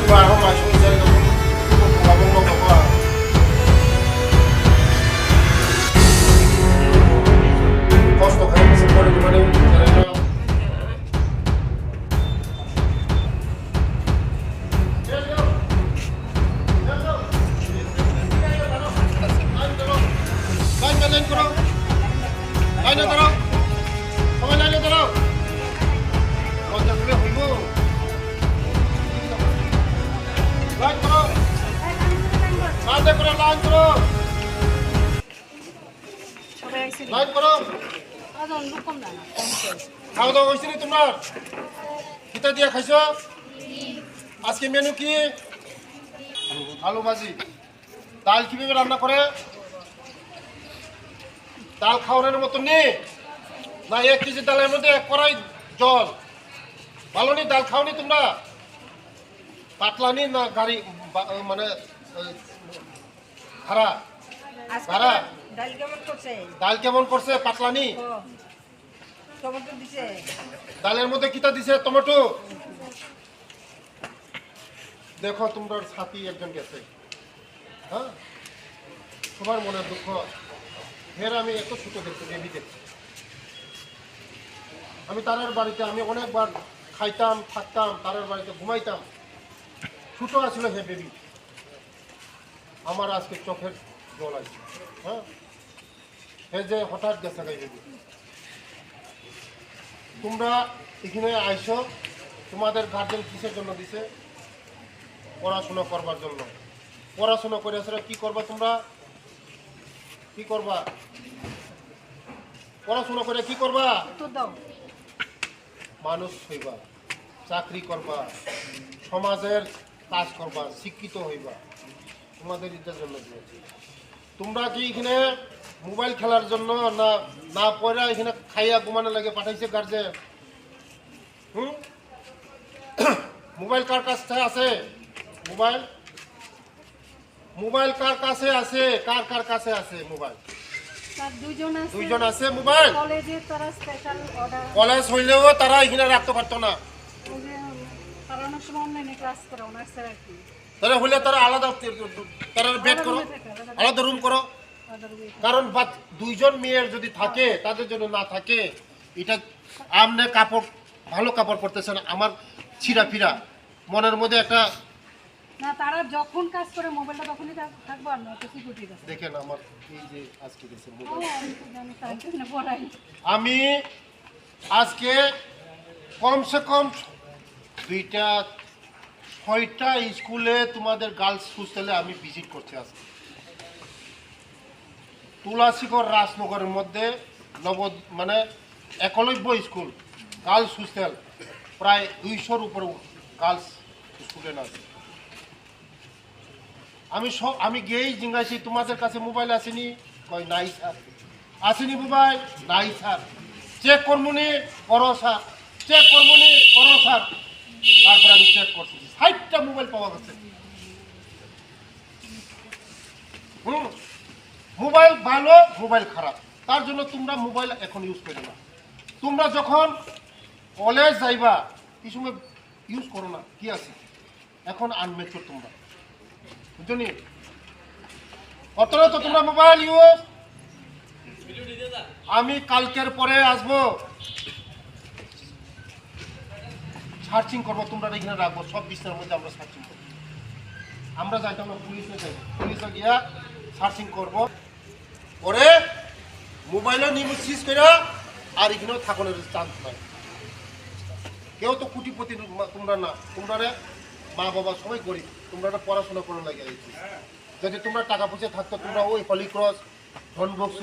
ako masyunsel ko kabong mo ko. Kosto kayo sa pwede ko rin. Light করো খাওয়া দাওয়া হয়েছে নি তোমার কিতা দিয়া খাইছো আজকে মেনু কি আলু ভাজি ডাল কিভাবে রান্না করে ডাল খাওয়ানোর মতো নেই না 1 কেজি ডালের মধ্যে 1 কড়াই জল ভালো নি ডাল খাওনি তোমরা পাতলা নি না গাড়ি মানে খারা খারা ডাল কেমন করছে পাতলা নি টমেটো দিছে ডালের মধ্যে কিটা দিছে টমেটো দেখো তোমরা সাথী একজন গেছে হ্যাঁ তোমার মনে দুঃখ ফের আমি এত ছোট দেখতে বেবি দেখছি আমি তারের বাড়িতে আমি অনেকবার খাইতাম থাকতাম তারের বাড়িতে ঘুমাইতাম ছোট আছিল হে বেবি আমার আজকে চোখের জল আসছে হ্যাঁ হে যে হঠাৎ গেছে গাই বেবি তোমরা এখানে আইসো তোমাদের গার্জেন কিসের জন্য দিছে পড়াশোনা করবার জন্য পড়াশোনা করে আসলে কি করবা তোমরা কি করবা পড়াশোনা করে কি করবা মানুষ হইবা চাকরি করবা সমাজের কাজ করবা শিক্ষিত হইবা তোমাদের এটার জন্য দিয়েছি তোমরা কি এখানে মোবাইল খেলার জন্য না না পড়া এখানে খাইয়া ঘুমানো লাগে পাঠাইছে গার্জেন মোবাইল কার কাছে আছে মোবাইল মোবাইল কার কাছে আছে কার কার কাছে আছে মোবাইল দুইজন আছে মোবাইল কলেজ হইলেও তারা এখানে রাখতে পারতো না তারা হইলে তারা আলাদা তারা বেড করো আলাদা রুম করো কারণ দুইজন মেয়ের যদি থাকে তাদের জন্য না থাকে এটা আমনে কাপড় ভালো কাপড় পরতেছে না আমার ছিঁড়া ফিরা মনের মধ্যে একটা না তারা যখন কাজ করে মোবাইলটা তখনই থাকবে আর না তো সিকিউরিটি আছে দেখেন আমার এই যে আজকে গেছে মোবাইল আমি আজকে কমসে কম 6টা স্কুলে তোমাদের গার্লস হোস্টেলে আমি ভিজিট করছি আজকে তুলাসীগর রাজনগরের মধ্যে মানে 91 স্কুল গার্লস হোস্টেল প্রায় 200-র উপরে গার্লস স্টুডেন্ট আছে আমি গিয়েই জিজ্ঞাসি তোমাদের কাছে মোবাইল আসেনি কই নাই স্যার আসেনি মোবাইল নাই স্যার চেক করবনি করো স্যার চেক করবনি করো স্যার তারপরে আমি চেক করছি 60টা মোবাইল পাওয়া গেছে মোবাইল ভালো মোবাইল খারাপ তার জন্য তোমরা মোবাইল এখন ইউজ করো না তোমরা যখন কলেজ যাইবা এই সময় ইউজ করো না কি আছে এখন আনমেচুর তোমরা বুঝলি অতটা তো তোমরা মোবাইল ইউজ আমি কালকের পরে আসবো সার্চিং করবো তোমরা এখানে রাখবো সব বিষয়ের মধ্যে আমরা সার্চিং করবো আমরা যাইতাম না পুলিশে যাইব পুলিশে গিয়া সার্চিং করবো পরে মোবাইলও নিউজ সিজ করে আর এখানেও থাকানোর চান্স নাই কেউ তো কোটিপতি তোমরা না তোমরা মা বাবা সবাই গরিব তোমরা পড়াশোনা করার লাগে যদি তোমরা টাকা পয়সা থাকতো তোমরা ওই হলি ক্রস ধনবক্স